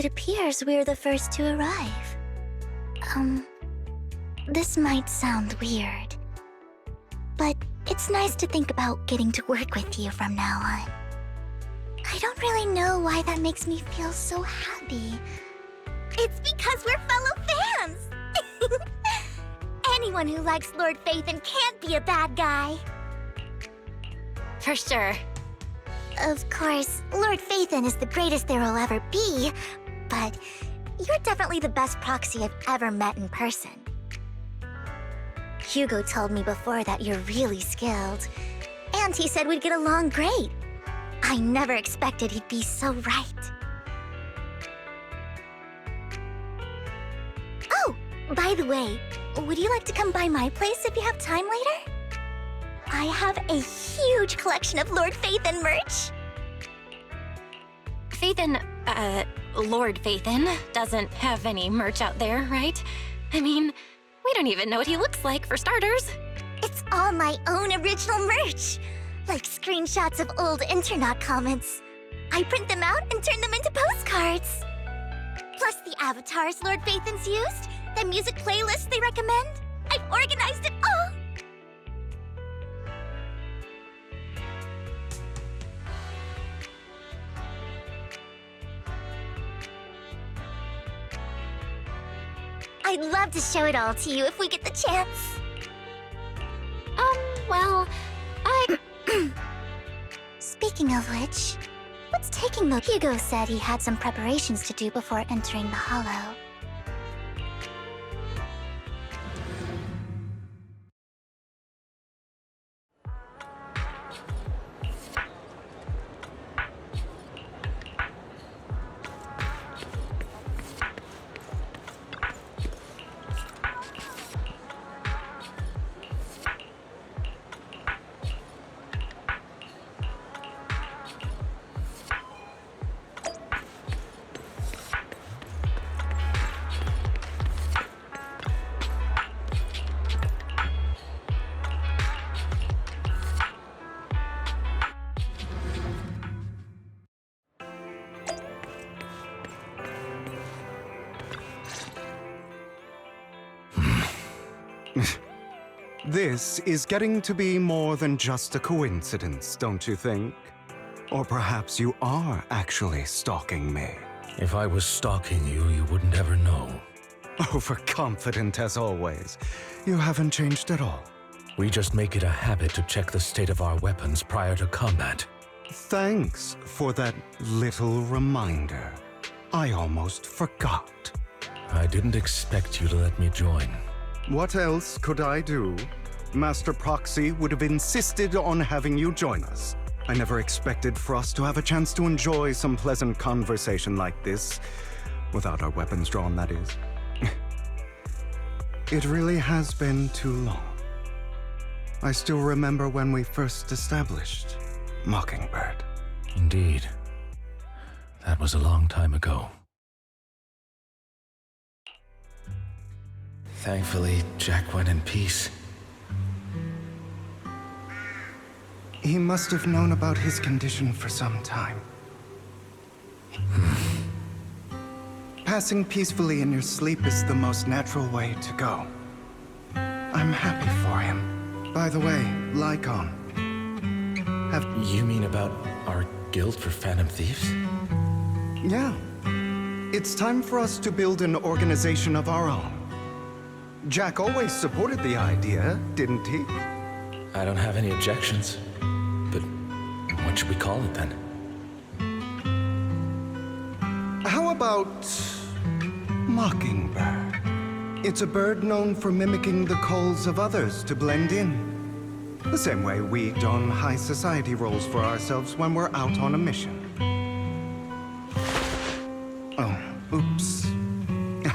it appears we're the first to arrive. This might sound weird, but it's nice to think about getting to work with you from now on. I don't really know why that makes me feel so happy. It's because we're fellow fans! Anyone who likes Lord Phaethon can't be a bad guy. For sure. Of course, Lord Phaethon is the greatest there will ever be, but you're definitely the best proxy I've ever met in person. Hugo told me before that you're really skilled, and he said we'd get along great. I never expected he'd be so right. Oh, by the way, would you like to come by my place if you have time later? I have a huge collection of Lord Phaethon merch. Lord Phaethon doesn't have any merch out there, right? I mean, we don't even know what he looks like, for starters. It's all my own original merch, like screenshots of old internet comments. I print them out and turn them into postcards. Plus the avatars Lord Phaethon's used, the music playlists they recommend. I've organized it all. I'd love to show it all to you if we get the chance. Well, Speaking of which, what's taking the... Hugo said he had some preparations to do before entering the Hollow. This is getting to be more than just a coincidence, don't you think? Or perhaps you are actually stalking me. If I was stalking you, you wouldn't ever know. Overconfident as always. You haven't changed at all. We just make it a habit to check the state of our weapons prior to combat. Thanks for that little reminder. I almost forgot. I didn't expect you to let me join. What else could I do? Master Proxy would have insisted on having you join us. I never expected for us to have a chance to enjoy some pleasant conversation like this. Without our weapons drawn, that is. It really has been too long. I still remember when we first established Mockingbird. Indeed. That was a long time ago. Thankfully, Jack went in peace. He must have known about his condition for some time. Passing peacefully in your sleep is the most natural way to go. I'm happy for him. By the way, Lycon, have... You mean about our guild for Phantom Thieves? Yeah. It's time for us to build an organization of our own. Jack always supported the idea, didn't he? I don't have any objections. But what should we call it then? How about Mockingbird? It's a bird known for mimicking the calls of others to blend in. The same way we don high society roles for ourselves when we're out on a mission. Oh, oops.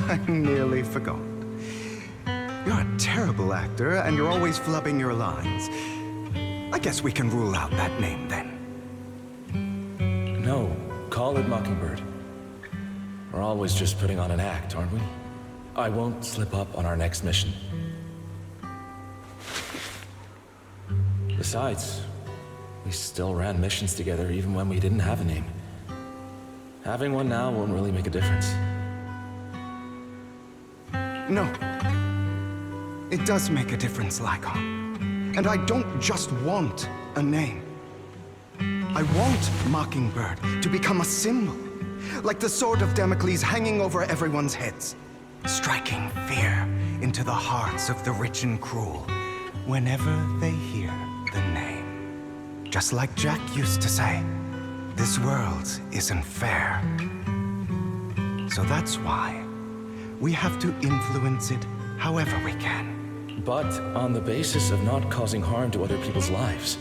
I nearly forgot. You're a terrible actor, and you're always flubbing your lines. I guess we can rule out that name, then. No, call it Mockingbird. We're always just putting on an act, aren't we? I won't slip up on our next mission. Besides, we still ran missions together even when we didn't have a name. Having one now won't really make a difference. No. It does make a difference, Lycon. And I don't just want a name. I want Mockingbird to become a symbol, like the sword of Damocles hanging over everyone's heads, striking fear into the hearts of the rich and cruel whenever they hear the name. Just like Jack used to say, this world isn't fair. So that's why we have to influence it however we can. But on the basis of not causing harm to other people's lives.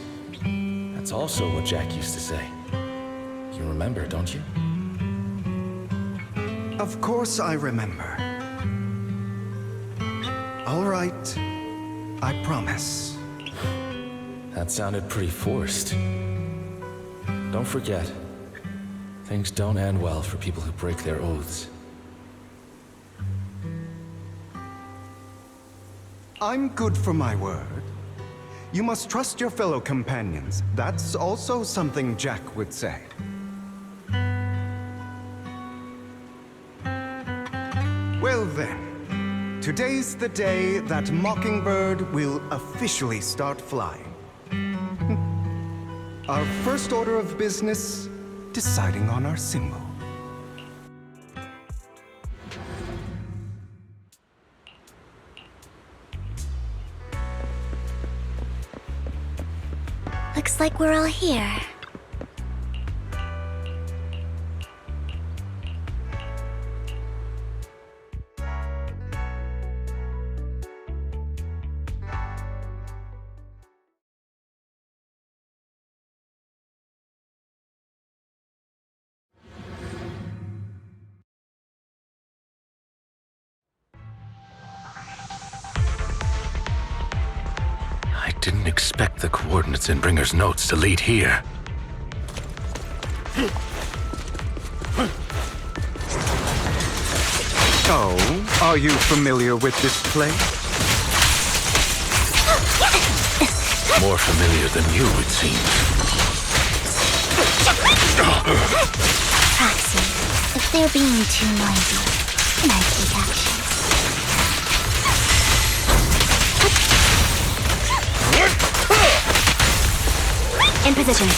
That's also what Jack used to say. You remember, don't you? Of course I remember. All right, I promise. That sounded pretty forced. Don't forget, things don't end well for people who break their oaths. I'm good for my word. You must trust your fellow companions. That's also something Jack would say. Well then, today's the day that Mockingbird will officially start flying. Our first order of business, deciding on our symbol. Looks like we're all here. I didn't expect the coordinates in Bringer's notes to lead here. Oh, are you familiar with this place? More familiar than you, it seems. Proxy, if they're being too noisy, can I take action? In position.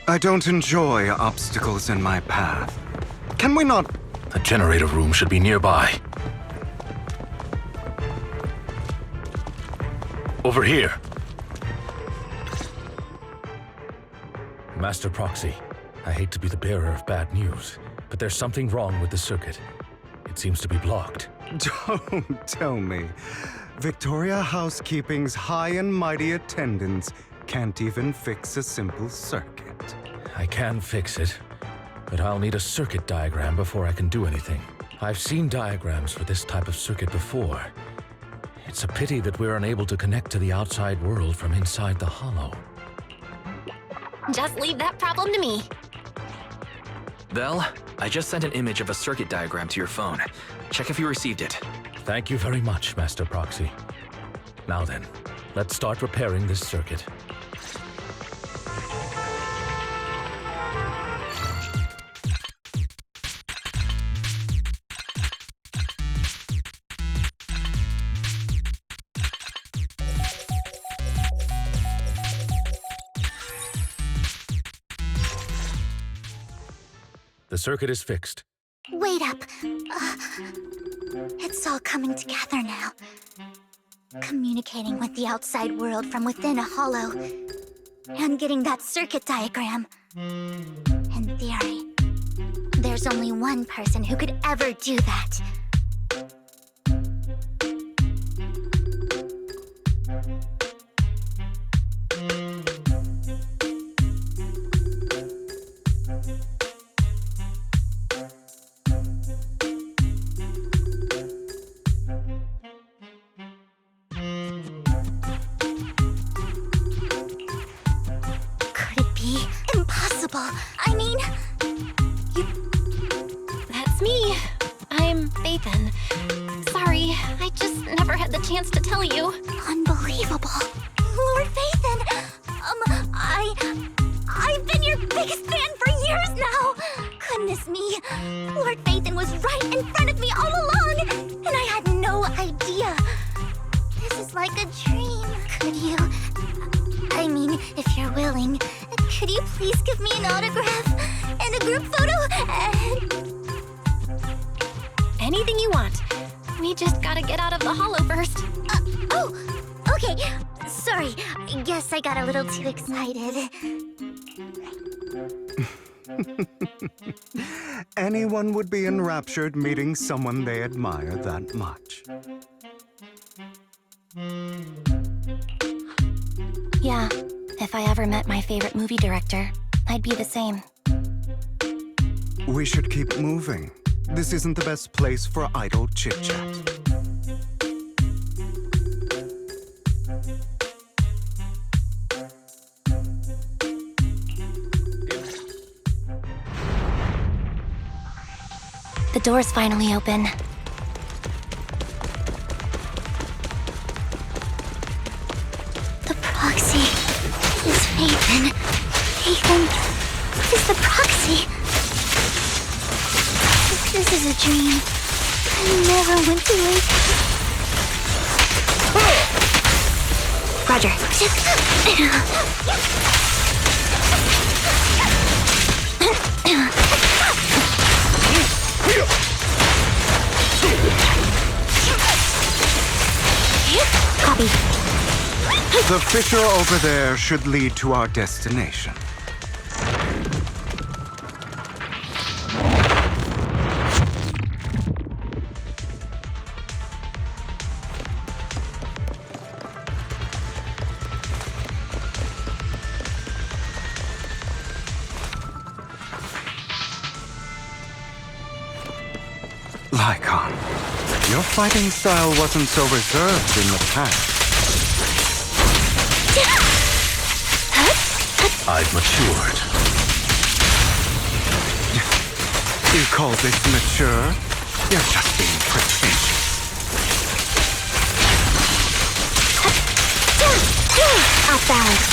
I don't enjoy obstacles in my path. Can we not? The generator room should be nearby. Over here. Master Proxy, I hate to be the bearer of bad news, but there's something wrong with the circuit. It seems to be blocked. Don't tell me. Victoria Housekeeping's high and mighty attendants can't even fix a simple circuit. I can fix it, but I'll need a circuit diagram before I can do anything. I've seen diagrams for this type of circuit before. It's a pity that we're unable to connect to the outside world from inside the hollow. Just leave that problem to me. Vel, I just sent an image of a circuit diagram to your phone. Check if you received it. Thank you very much, Master Proxy. Now then, let's start repairing this circuit. The circuit is fixed. Wait up. It's all coming together now. Communicating with the outside world from within a hollow. And getting that circuit diagram. In theory, there's only one person who could ever do that. chance to tell you. Unbelievable. Lord Phaethon, I've been your biggest fan for years now. Goodness me, Lord Phaethon was right in front of me all along, and I had no idea. This is like a dream. Could you, I mean, if you're willing, could you please give me an autograph and a group photo and... Anything you want. We just gotta get out of the hollow first. Oh, okay. Sorry, I guess I got a little too excited. Anyone would be enraptured meeting someone they admire that much. Yeah, if I ever met my favorite movie director, I'd be the same. We should keep moving. This isn't the best place for idle chit-chat. The door's finally open. The proxy is Phaethon. Phaethon is the proxy. This is a dream. I never went through it. Roger. Copy. The fissure over there should lead to our destination. Lycon, your fighting style wasn't so reserved in the past. I've matured. You call this mature? You're just being pretentious. Off balance.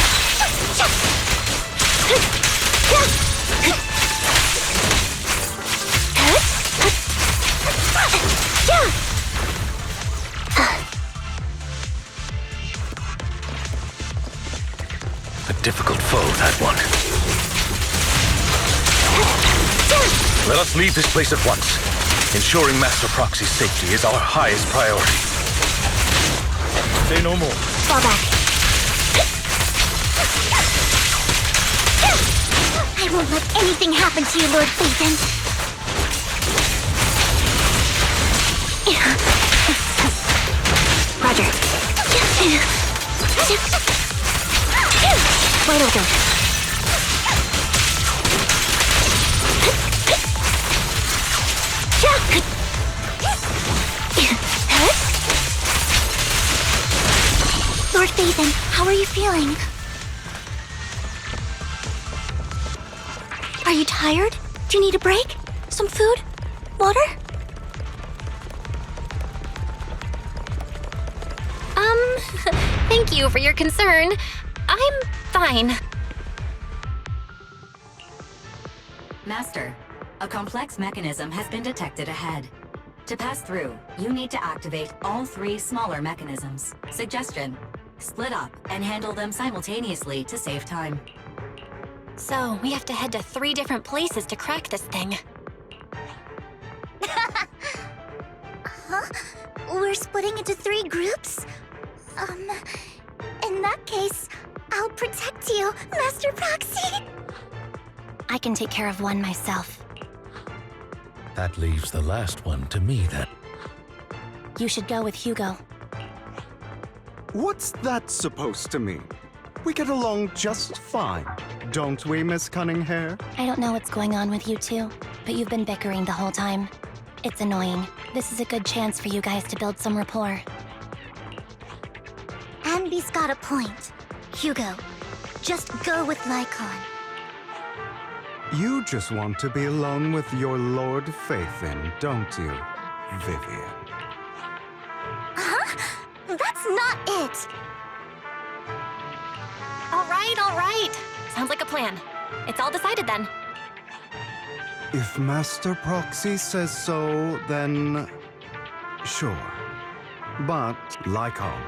A difficult foe, that one. Let us leave this place at once. Ensuring Master Proxy's safety is our highest priority. Say no more. Fall back. I won't let anything happen to you, Lord Phaethon. Roger. Wide open. Lord Phaethon, how are you feeling? Are you tired? Do you need a break? Some food? Water? Thank you for your concern. I'm fine. Master, a complex mechanism has been detected ahead. To pass through, you need to activate all 3 smaller mechanisms. Suggestion: split up and handle them simultaneously to save time. So, we have to head to 3 different places to crack this thing. Huh? We're splitting into 3 groups? In that case, I'll protect you, Master Proxy! I can take care of one myself. That leaves the last one to me, then. You should go with Hugo. What's that supposed to mean? We get along just fine, don't we, Miss Cunninghair? I don't know what's going on with you two, but you've been bickering the whole time. It's annoying. This is a good chance for you guys to build some rapport. ANBY's got a point. Hugo, just go with Lycon. You just want to be alone with your Lord Phaethon, don't you, Vivian? Huh? not it. All right. Sounds like a plan. It's all decided then. If Master Proxy says so, then sure. But, like all,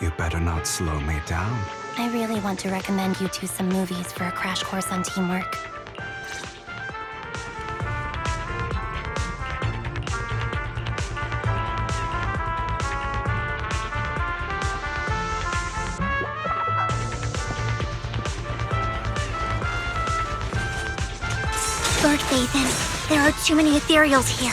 you better not slow me down. I really want to recommend you two some movies for a crash course on teamwork. Lord Phaethon, there are too many ethereals here.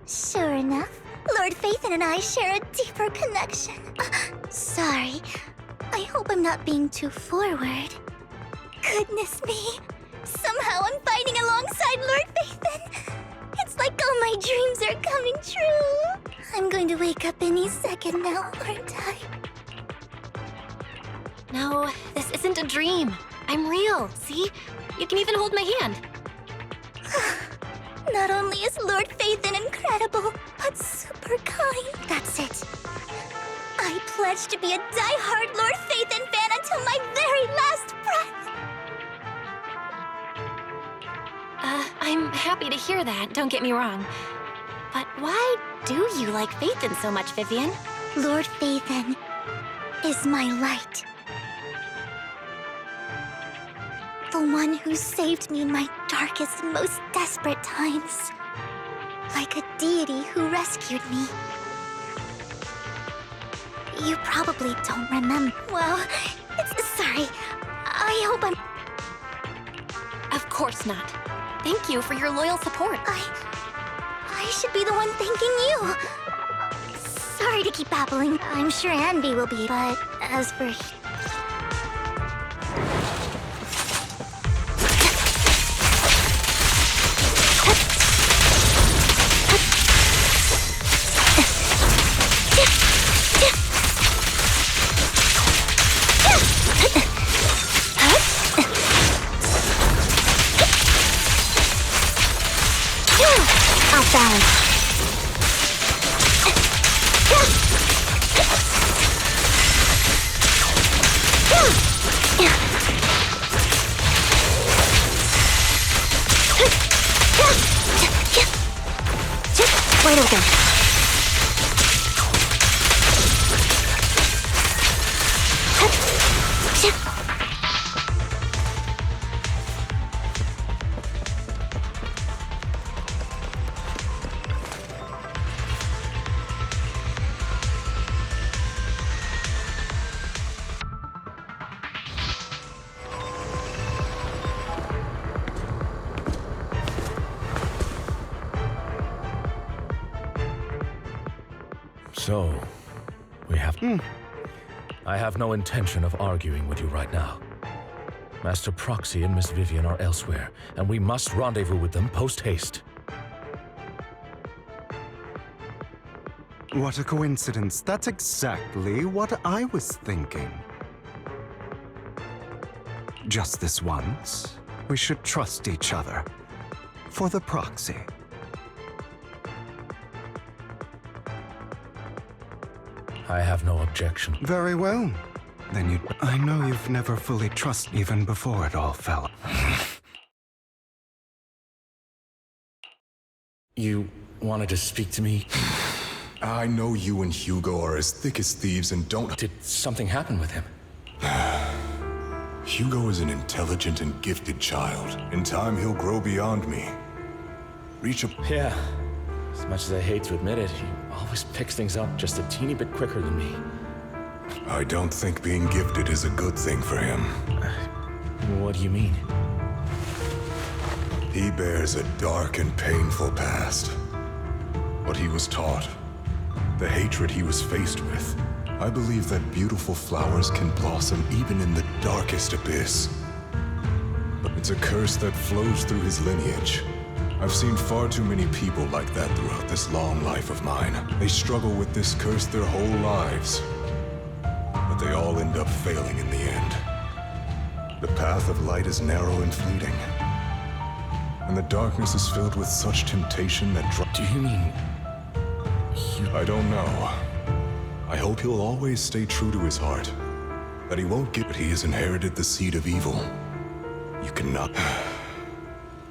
Sure enough, Lord Phaethon and I share a deeper connection. Sorry. I hope I'm not being too forward. Goodness me. Somehow I'm fighting alongside Lord Phaethon. It's like all my dreams are coming true. I'm going to wake up any second now, aren't I? No, this isn't a dream. I'm real, see? You can even hold my hand. Not only is Lord Phaethon incredible, but super kind. That's it. I pledge to be a die-hard Lord Phaethon fan until my very last breath. I'm happy to hear that, don't get me wrong. But why do you like Phaethon so much, Vivian? Lord Phaethon is my light. The one who saved me in my darkest and most desperate times. Like a deity who rescued me. You probably don't remember. Well, sorry. I hope I'm... Of course not. Thank you for your loyal support. I should be the one thanking you. Sorry to keep babbling. I'm sure ANBY will be, but as for... Off balance. Where do we go? So, we have... I have no intention of arguing with you right now. Master Proxy and Miss Vivian are elsewhere, and we must rendezvous with them post-haste. What a coincidence. That's exactly what I was thinking. Just this once, we should trust each other. For the Proxy. I have no objection. Very well. Then you... I know you've never fully trusted even before it all fell. You wanted to speak to me? I know you and Hugo are as thick as thieves and don't... Did something happen with him? Hugo is an intelligent and gifted child. In time, he'll grow beyond me. Reach a... Yeah. As much as I hate to admit it, he always picks things up just a teeny bit quicker than me. I don't think being gifted is a good thing for him. What do you mean? He bears a dark and painful past. What he was taught, the hatred he was faced with. I believe that beautiful flowers can blossom even in the darkest abyss. But it's a curse that flows through his lineage. I've seen far too many people like that throughout this long life of mine. They struggle with this curse their whole lives. But they all end up failing in the end. The path of light is narrow and fleeting. And the darkness is filled with such temptation that... Do you mean... I don't know. I hope he'll always stay true to his heart. That he won't get... But he has inherited the seed of evil. You cannot...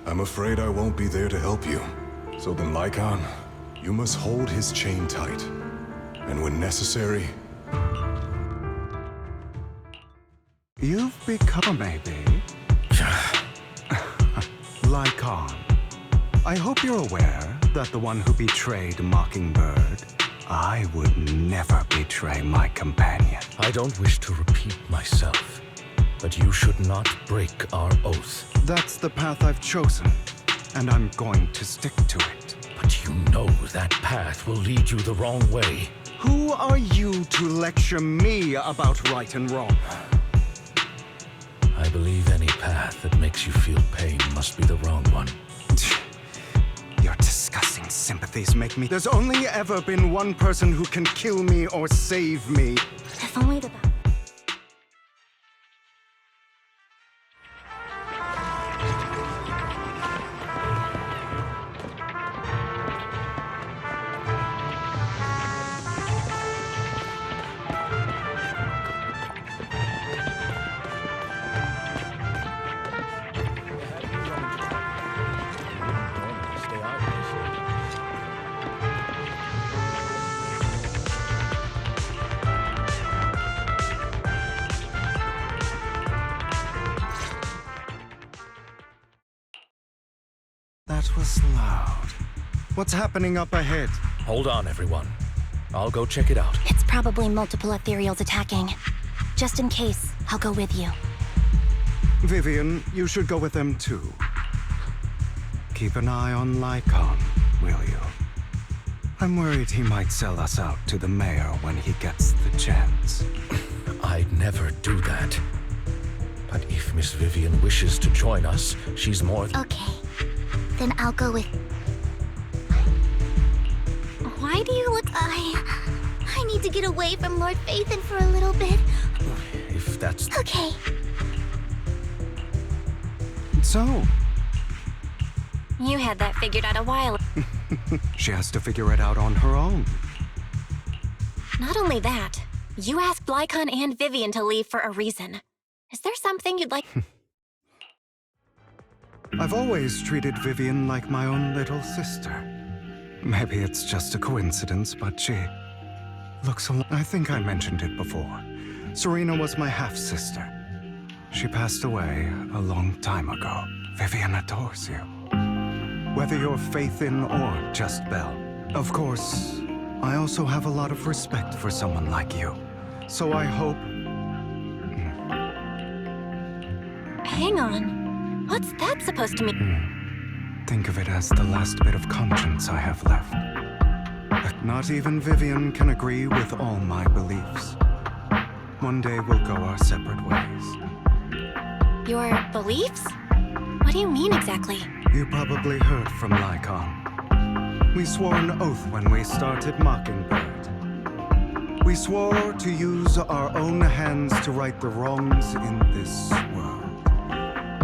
I'm afraid I won't be there to help you. So then, Lycon, you must hold his chain tight. And when necessary... You've become, maybe. Lycon, I hope you're aware that the one who betrayed Mockingbird, I would never betray my companion. I don't wish to repeat myself, but you should not break our oath. That's the path I've chosen, and I'm going to stick to it. But you know that path will lead you the wrong way. Who are you to lecture me about right and wrong? I believe any path that makes you feel pain must be the wrong one. Your disgusting sympathies make me... There's only ever been one person who can kill me or save me. If only the... That was loud. What's happening up ahead? Hold on, everyone. I'll go check it out. It's probably multiple ethereals attacking. Just in case, I'll go with you. Vivian, you should go with them too. Keep an eye on Lycon, will you? I'm worried he might sell us out to the mayor when he gets the chance. I'd never do that. But if Miss Vivian wishes to join us, she's more than... Okay. Then I'll go with... Why do you look... I need to get away from Lord Phaethon for a little bit. If that's... Okay. So, You had that figured out a while. she has to figure it out on her own. Not only that, you asked Lycon and Vivian to leave for a reason. Is there something you'd like... I've always treated Vivian like my own little sister. Maybe it's just a coincidence, but she looks a lot... I think I mentioned it before. Serena was my half-sister. She passed away a long time ago. Vivian adores you. Whether you're Phaethon or just Belle. Of course, I also have a lot of respect for someone like you. So I hope... Hang on. What's that supposed to mean? Think of it as the last bit of conscience I have left. But not even Vivian can agree with all my beliefs. One day we'll go our separate ways. Your beliefs? What do you mean exactly? You probably heard from Lycon. We swore an oath when we started Mockingbird. We swore to use our own hands to right the wrongs in this world.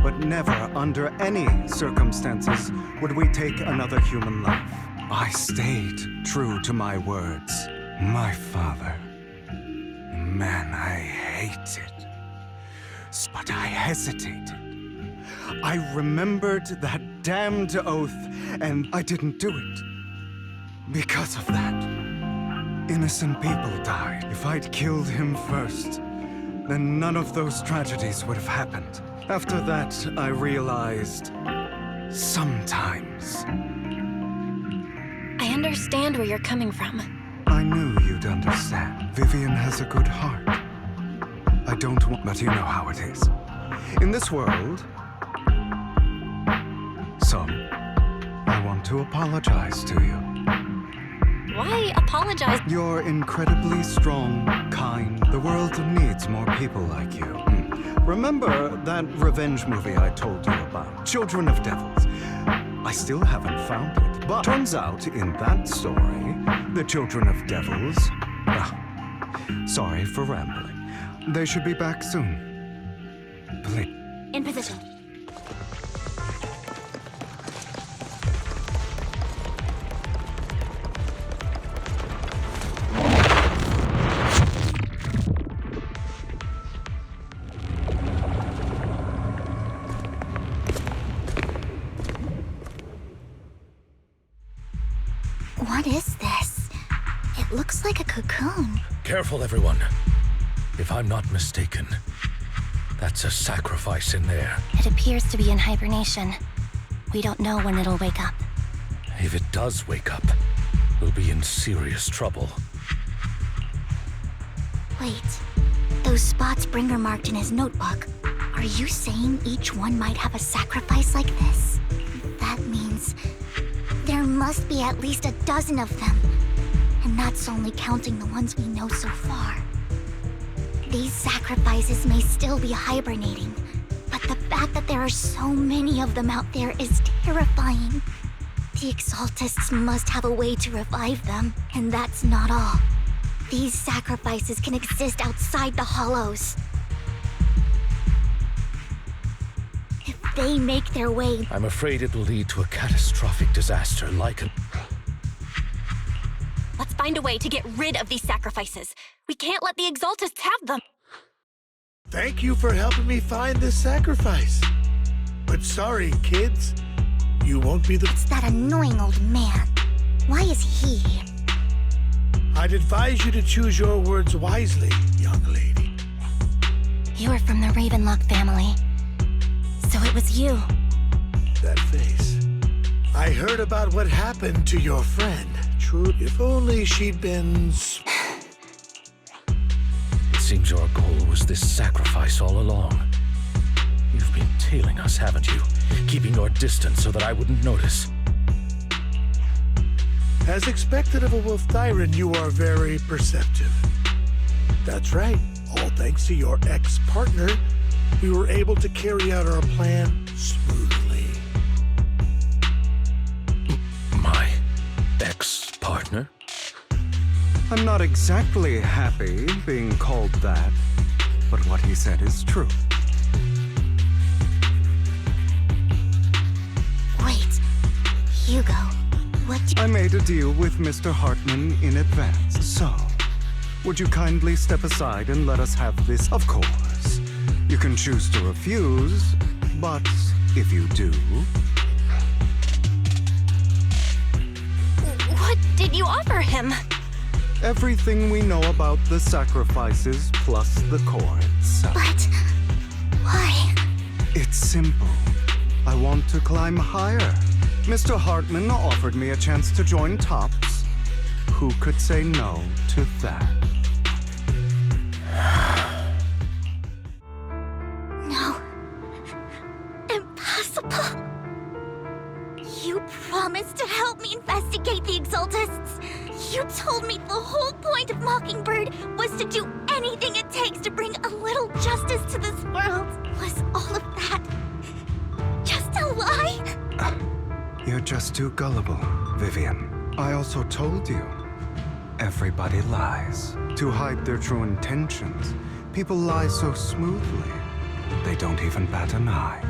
But never, under any circumstances, would we take another human life. I stayed true to my words. My father. Man, I hated. But I hesitated. I remembered that damned oath, and I didn't do it. Because of that, innocent people died. If I'd killed him first, then none of those tragedies would have happened. After that, I realized... sometimes... I understand where you're coming from. I knew you'd understand. Vivian has a good heart. I don't want... but you know how it is. In this world... So, I want to apologize to you. Why apologize? You're incredibly strong, kind. The world needs more people like you. Remember that revenge movie I told you about? Children of Devils. I still haven't found it, but turns out in that story, the Children of Devils... sorry for rambling. They should be back soon. Please. In position. What is this? It looks like a cocoon. Careful, everyone. If I'm not mistaken, that's a sacrifice in there. It appears to be in hibernation. We don't know when it'll wake up. If it does wake up, we'll be in serious trouble. Wait, those spots Bringer marked in his notebook. Are you saying each one might have a sacrifice like this? That means there must be at least a dozen of them. And that's only counting the ones we know so far. These sacrifices may still be hibernating, but the fact that there are so many of them out there is terrifying. The Exaltists must have a way to revive them, and that's not all. These sacrifices can exist outside the Hollows. If they make their way... I'm afraid it will lead to a catastrophic disaster like a... Let's find a way to get rid of these sacrifices. We can't let the Exaltists have them. Thank you for helping me find this sacrifice. But sorry, kids. You won't be the... It's that annoying old man. Why is he here? I'd advise you to choose your words wisely, young lady. You're from the Ravenlock family. So it was you. That face. I heard about what happened to your friend. True, if only she'd been... It seems your goal was this sacrifice all along. You've been tailing us, haven't you? Keeping your distance so that I wouldn't notice. As expected of a wolf tyrant, you are very perceptive. That's right. All thanks to your ex-partner, we were able to carry out our plan smoothly. My ex-partner? I'm not exactly happy being called that, but what he said is true. Wait, Hugo, what I made a deal with Mr. Hartman in advance, so would you kindly step aside and let us have this? Of course. You can choose to refuse, but if you do... What did you offer him? Everything we know about the sacrifices plus the core itself. But... why? It's simple. I want to climb higher. Mr. Hartman offered me a chance to join Tops. Who could say no to that? No. Impossible. You promised to help me investigate the Exaltists. You told me the whole point of Mockingbird was to do anything it takes to bring a little justice to this world. Was all of that just a lie? You're just too gullible, Vivian. I also told you, everybody lies. To hide their true intentions, people lie so smoothly, they don't even bat an eye.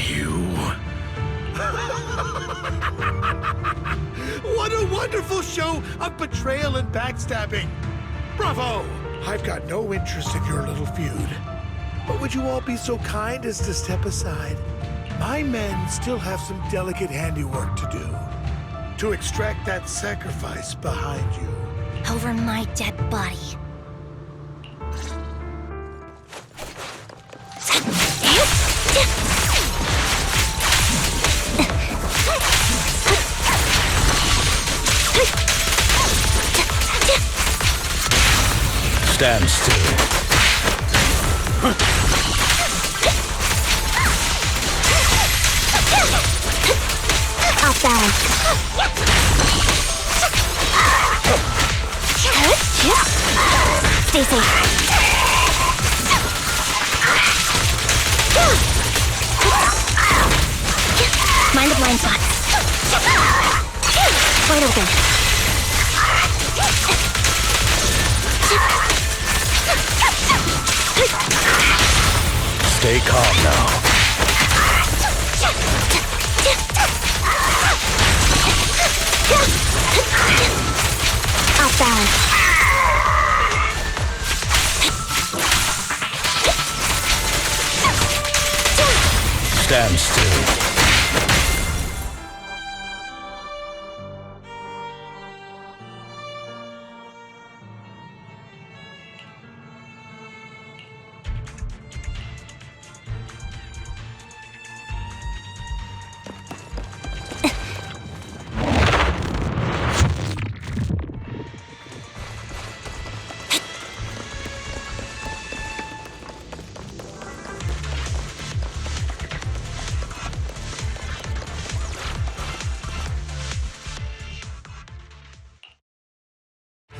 You... What a wonderful show of betrayal and backstabbing! Bravo! I've got no interest in your little feud. But would you all be so kind as to step aside? My men still have some delicate handiwork to do. To extract that sacrifice behind you. Over my dead body. Stand still. Off balance. Stay safe. Mind the blind spots. Wide open. Stay calm now. Off balance. Stand still.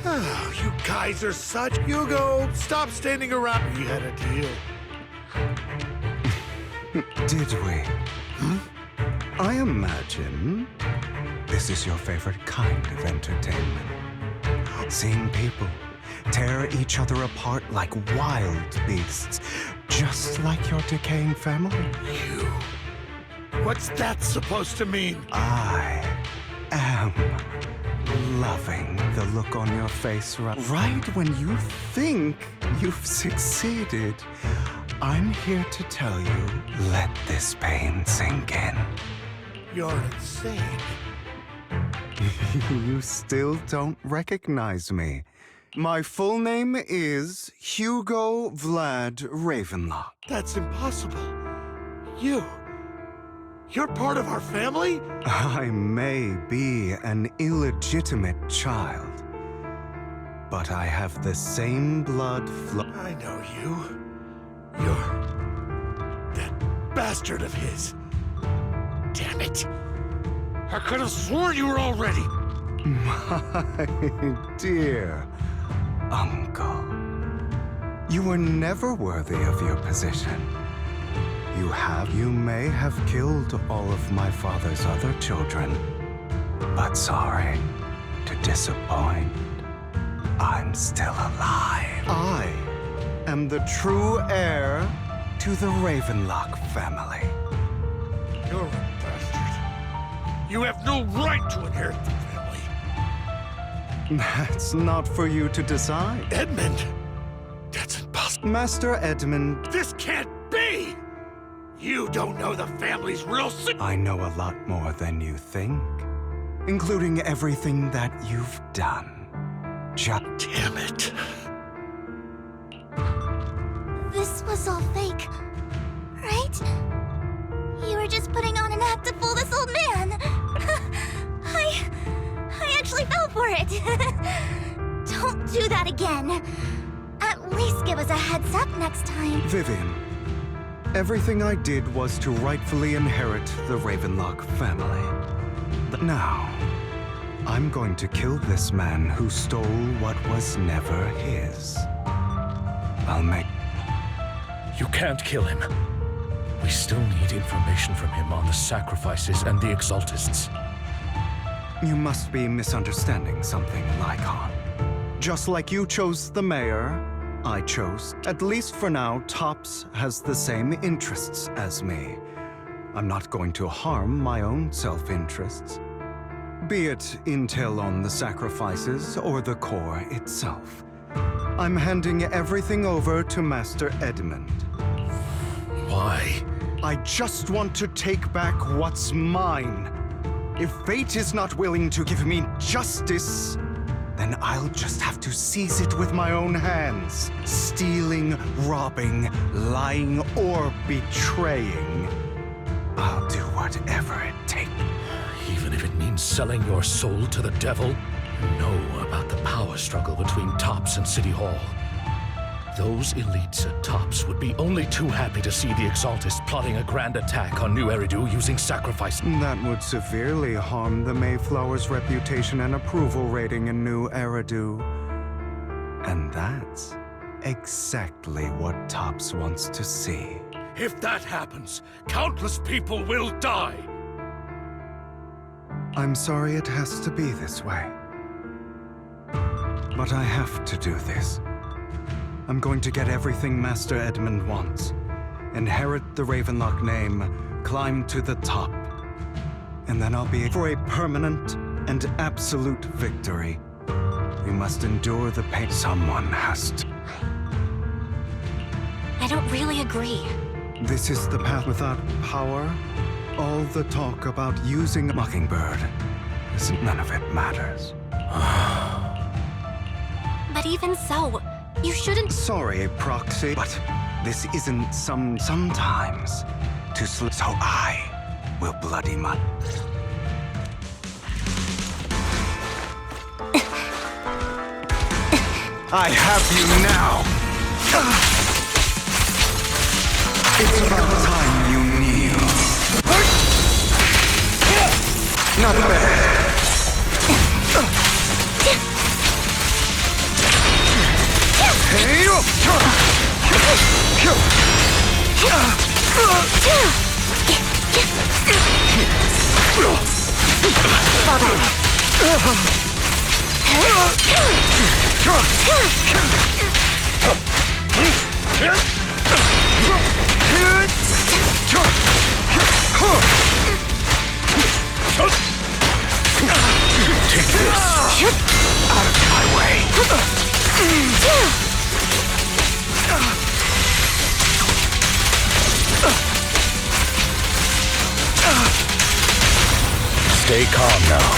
Oh, you guys are such... Hugo, stop standing around. We had a deal. Did we? I imagine this is your favorite kind of entertainment. Seeing people tear each other apart like wild beasts, just like your decaying family. You... What's that supposed to mean? I am loving the look on your face right when you think you've succeeded. I'm here to tell you, let this pain sink in. You're insane. You still don't recognize me. My full name is Hugo Vlad Ravenlock. That's impossible. You're part of our family? I may be an illegitimate child, but I have the same blood flow. I know you. You're... that bastard of his. Damn it. I could have sworn you were already. My dear uncle, you were never worthy of your position. You may have killed all of my father's other children, but sorry to disappoint, I'm still alive. I am the true heir to the Ravenlock family. You're a bastard. You have no right to inherit the family. That's not for you to decide. Edmund, that's impossible. Master Edmund, This can't be! You don't know the family's real secret. I know a lot more than you think, including everything that you've done. Damn it. This was all fake, right? You were just putting on an act to fool this old man. I actually fell for it. Don't do that again. At least give us a heads up next time. Vivian, everything I did was to rightfully inherit the Ravenlock family. But now, I'm going to kill this man who stole what was never his. I'll make... You can't kill him. We still need information from him on the sacrifices and the Exaltists. You must be misunderstanding something, Lycon. Just like you chose the mayor, I chose. At least for now, Tops has the same interests as me. I'm not going to harm my own self-interests. Be it intel on the sacrifices or the core itself. I'm handing everything over to Master Edmund. Why? I just want to take back what's mine. If fate is not willing to give me justice, then I'll just have to seize it with my own hands. Stealing, robbing, lying, or betraying. I'll do whatever it takes. Even if it means selling your soul to the devil? You know about the power struggle between Tops and City Hall. Those elites at Tops would be only too happy to see the Exaltists plotting a grand attack on New Eridu using sacrifice. That would severely harm the Mayflower's reputation and approval rating in New Eridu. And that's exactly what Tops wants to see. If that happens, countless people will die! I'm sorry it has to be this way. But I have to do this. I'm going to get everything Master Edmund wants. Inherit the Ravenlock name, climb to the top. And then I'll be for a permanent and absolute victory. We must endure the pain. Someone has to. I don't really agree. This is the path without power. All the talk about using a mockingbird. None of it matters. But even so, you shouldn't. Sorry, Proxy, but this isn't sometimes to so I will bloody mud. I have you now. It's about time you kneel. Not bad. Take this! Out of my way! Stay calm now.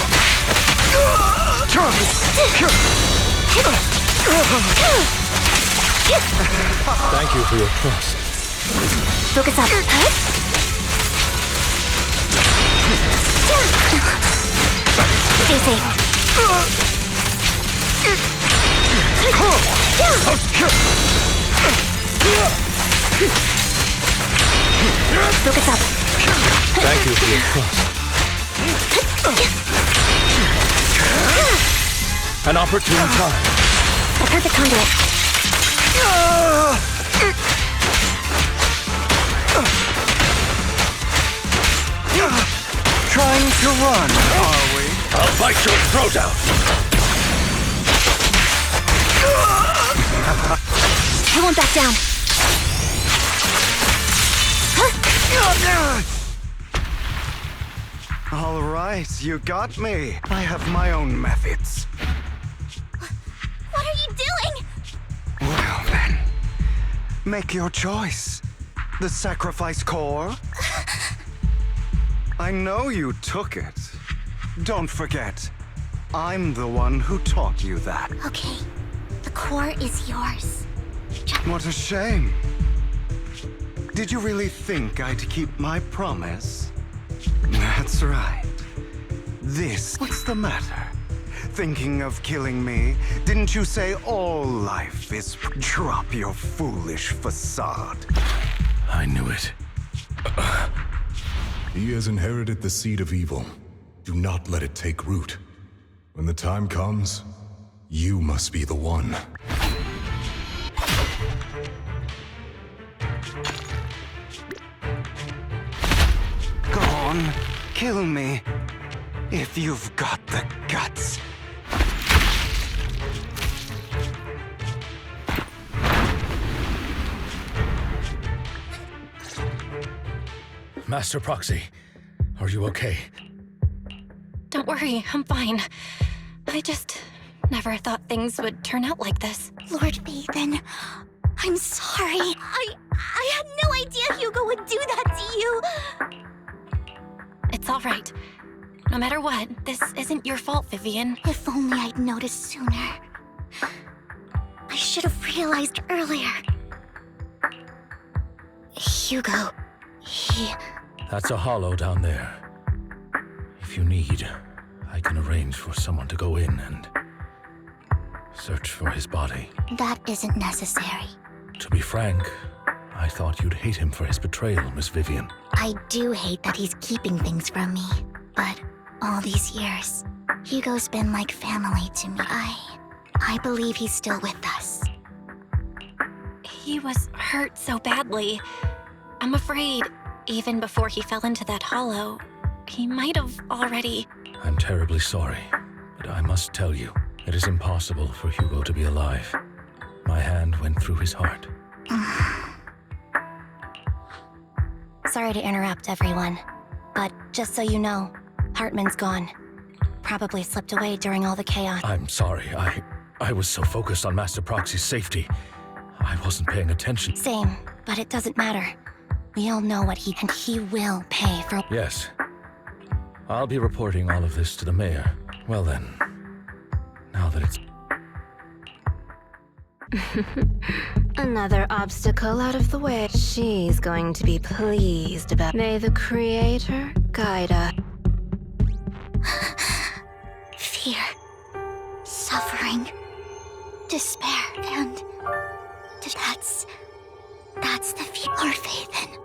Thank you for your trust. Focus up. Stay safe. Focus up. Thank you for your trust. An opportune time. A perfect conduit. Trying to run, are we? I'll bite your throat out. I won't back down. All right, you got me. I have my own methods. What are you doing? Well then, make your choice. The sacrifice core? I know you took it. Don't forget, I'm the one who taught you that. Okay, the core is yours. What a shame. Did you really think I'd keep my promise? That's right. What's the matter? Thinking of killing me? Didn't you say all life is... Drop your foolish facade. I knew it. He has inherited the seed of evil. Do not let it take root. When the time comes, you must be the one. Go on, kill me. If you've got the guts. Master Proxy, are you okay? Don't worry, I'm fine. I just never thought things would turn out like this. Lord Phaethon, I'm sorry. I had no idea Hugo would do that to you. It's all right. No matter what, this isn't your fault, Vivian. If only I'd noticed sooner. I should have realized earlier. Hugo, he... That's a hollow down there. If you need, I can arrange for someone to go in and search for his body. That isn't necessary. To be frank, I thought you'd hate him for his betrayal, Miss Vivian. I do hate that he's keeping things from me, but all these years, Hugo's been like family to me. I believe he's still with us. He was hurt so badly. I'm afraid, even before he fell into that hollow, he might have already... I'm terribly sorry, but I must tell you, it is impossible for Hugo to be alive. My hand went through his heart. Sorry to interrupt, everyone. But just so you know, Hartman's gone. Probably slipped away during all the chaos. I'm sorry, I was so focused on Master Proxy's safety. I wasn't paying attention. Same, but it doesn't matter. We all know what and he will pay for... Yes. I'll be reporting all of this to the mayor. Well then, now that it's... Another obstacle out of the way. She's going to be pleased about... May the Creator guide us. Fear, suffering, despair, and... That's the fear, Lord Faithin.